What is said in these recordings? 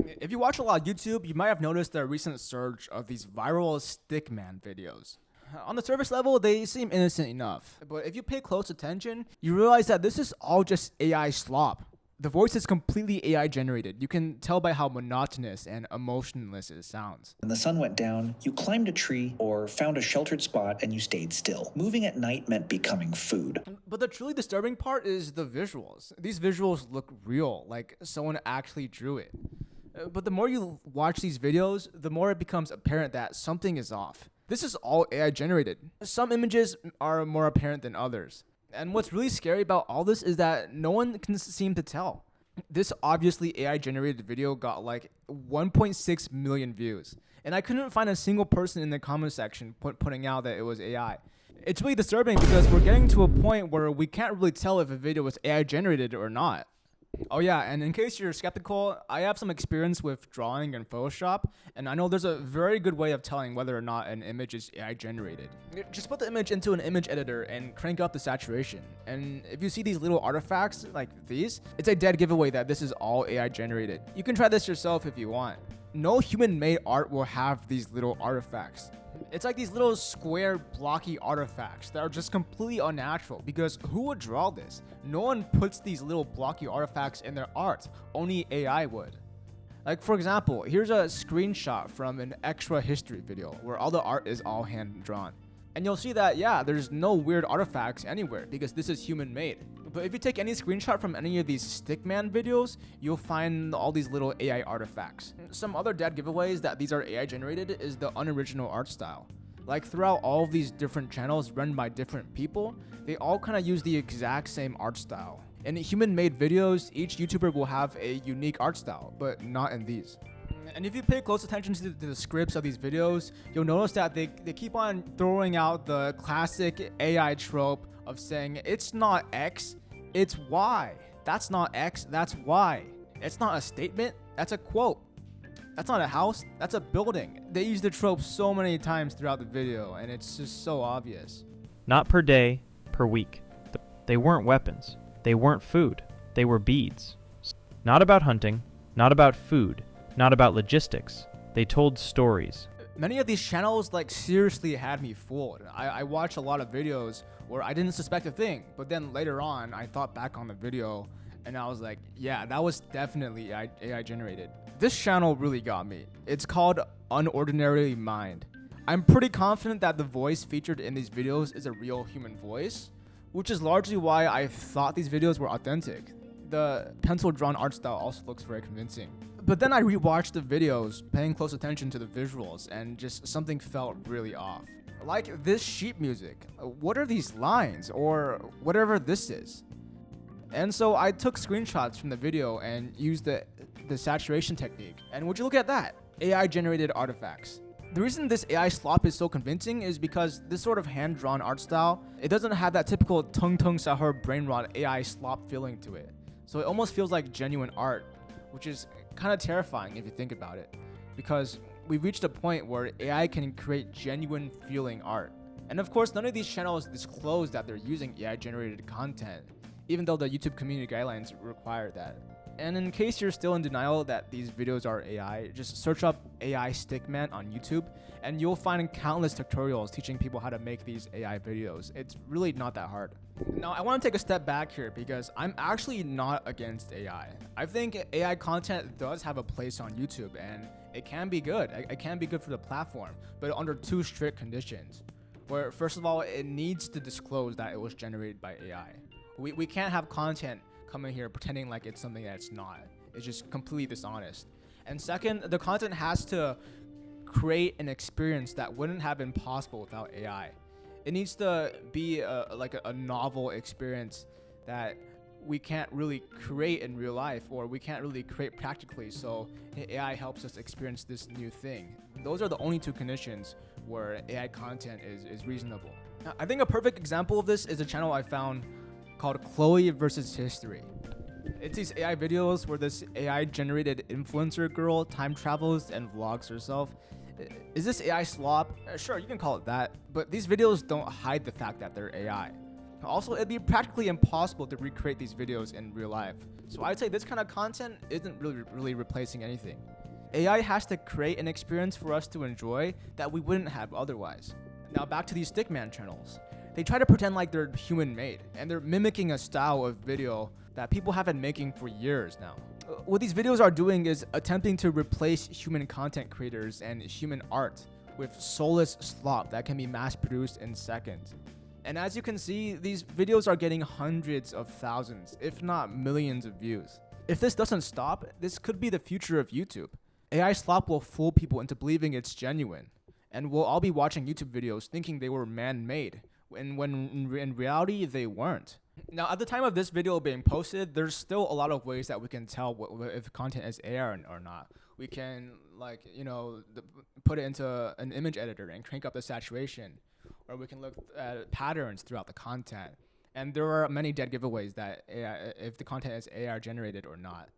If you watch a lot of YouTube, you might have noticed the recent surge of these viral stickman videos. On the surface level, they seem innocent enough, but if you pay close attention, you realize that this is all just AI slop. The voice is completely AI generated. You can tell by how monotonous and emotionless it sounds. When the sun went down, you climbed a tree or found a sheltered spot and you stayed still. Moving at night meant becoming food. But the truly disturbing part is the visuals. These visuals look real, like someone actually drew it. But the more you watch these videos, the more it becomes apparent that something is off. This is all AI generated. Some images are more apparent than others. And what's really scary about all this is that no one can seem to tell. This obviously AI generated video got like 1.6 million views. And I couldn't find a single person in the comment section putting out that it was AI. It's really disturbing because we're getting to a point where we can't really tell if a video was AI generated or not. Oh yeah, and in case you're skeptical, I have some experience with drawing and Photoshop, and I know there's a very good way of telling whether or not an image is AI generated. Just put the image into an image editor and crank up the saturation. And if you see these little artifacts like these, it's a dead giveaway that this is all AI generated. You can try this yourself if you want. No human-made art will have these little artifacts. It's like these little square blocky artifacts that are just completely unnatural because who would draw this? No one puts these little blocky artifacts in their art, only AI would. Like for example, here's a screenshot from an extra history video where all the art is all hand drawn. And you'll see that, yeah, there's no weird artifacts anywhere because this is human made. But if you take any screenshot from any of these stickman videos, you'll find all these little AI artifacts. Some other dead giveaways that these are AI generated is the unoriginal art style. Like throughout all of these different channels run by different people, they all kind of use the exact same art style. In human-made videos, each YouTuber will have a unique art style, but not in these. And if you pay close attention to the scripts of these videos, you'll notice that they keep on throwing out the classic AI trope of saying, it's not X, it's Y. That's not X, that's Y. It's not a statement, that's a quote. That's not a house, that's a building. They use the trope so many times throughout the video, and it's just so obvious. Not per day, per week. They weren't weapons. They weren't food. They were beads. Not about hunting, not about food, not about logistics. They told stories. Many of these channels seriously had me fooled. I watched a lot of videos where I didn't suspect a thing, but then later on I thought back on the video and I was like, yeah, that was definitely AI generated. This channel really got me. It's called Unordinarymind. I'm pretty confident that the voice featured in these videos is a real human voice, which is largely why I thought these videos were authentic. The pencil-drawn art style also looks very convincing. But then I rewatched the videos, paying close attention to the visuals, and just something felt really off. Like this sheet music. What are these lines? Or whatever this is. And so I took screenshots from the video and used the saturation technique. And would you look at that? AI-generated artifacts. The reason this AI slop is so convincing is because this sort of hand-drawn art style, it doesn't have that typical tung sahur brain rot AI slop feeling to it. So it almost feels like genuine art, which is kind of terrifying if you think about it, because we've reached a point where AI can create genuine feeling art. And of course, none of these channels disclose that they're using AI-generated content, even though the YouTube community guidelines require that. And in case you're still in denial that these videos are AI, just search up AI stickman on YouTube and you'll find countless tutorials teaching people how to make these AI videos. It's really not that hard. Now, I want to take a step back here because I'm actually not against AI. I think AI content does have a place on YouTube and it can be good. It can be good for the platform, but under two strict conditions. Where first of all, it needs to disclose that it was generated by AI. We can't have content coming here pretending like it's something that's not. It's just completely dishonest. And second, the content has to create an experience that wouldn't have been possible without AI. It needs to be like a novel experience that we can't really create in real life, or we can't really create practically, so AI helps us experience this new thing. Those are the only two conditions where AI content is reasonable. I think a perfect example of this is a channel I found called Chloe versus History. It's these AI videos where this AI generated influencer girl time travels and vlogs herself. Is this AI slop? Sure, you can call it that, but these videos don't hide the fact that they're AI. Also, it'd be practically impossible to recreate these videos in real life. So I'd say this kind of content isn't really replacing anything. AI has to create an experience for us to enjoy that we wouldn't have otherwise. Now back to these stickman channels. They try to pretend like they're human-made, and they're mimicking a style of video that people have been making for years now. What these videos are doing is attempting to replace human content creators and human art with soulless slop that can be mass-produced in seconds. And as you can see, these videos are getting hundreds of thousands, if not millions of views. If this doesn't stop, this could be the future of YouTube. AI slop will fool people into believing it's genuine, and we'll all be watching YouTube videos thinking they were man-made, when in reality they weren't. Now, at the time of this video being posted, there's still a lot of ways that we can tell if content is AI or not. We can, put it into an image editor and crank up the saturation, or we can look at patterns throughout the content. And there are many dead giveaways that AI, if the content is AI generated or not.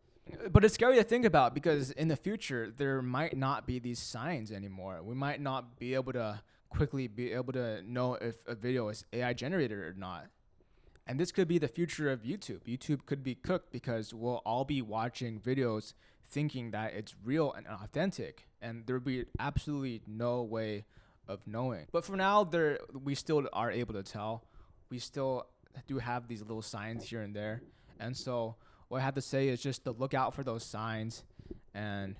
But it's scary to think about because in the future, there might not be these signs anymore. We might not be able to quickly be able to know if a video is AI generated or not. And this could be the future of YouTube. YouTube could be cooked because we'll all be watching videos thinking that it's real and authentic, and there'll be absolutely no way of knowing. But for now, we still are able to tell. We still do have these little signs here and there. And so what I have to say is just to look out for those signs, and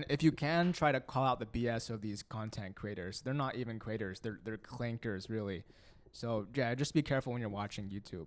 if you can, try to call out the BS of these content creators. They're not even creators. They're clankers, really. So yeah, just be careful when you're watching YouTube.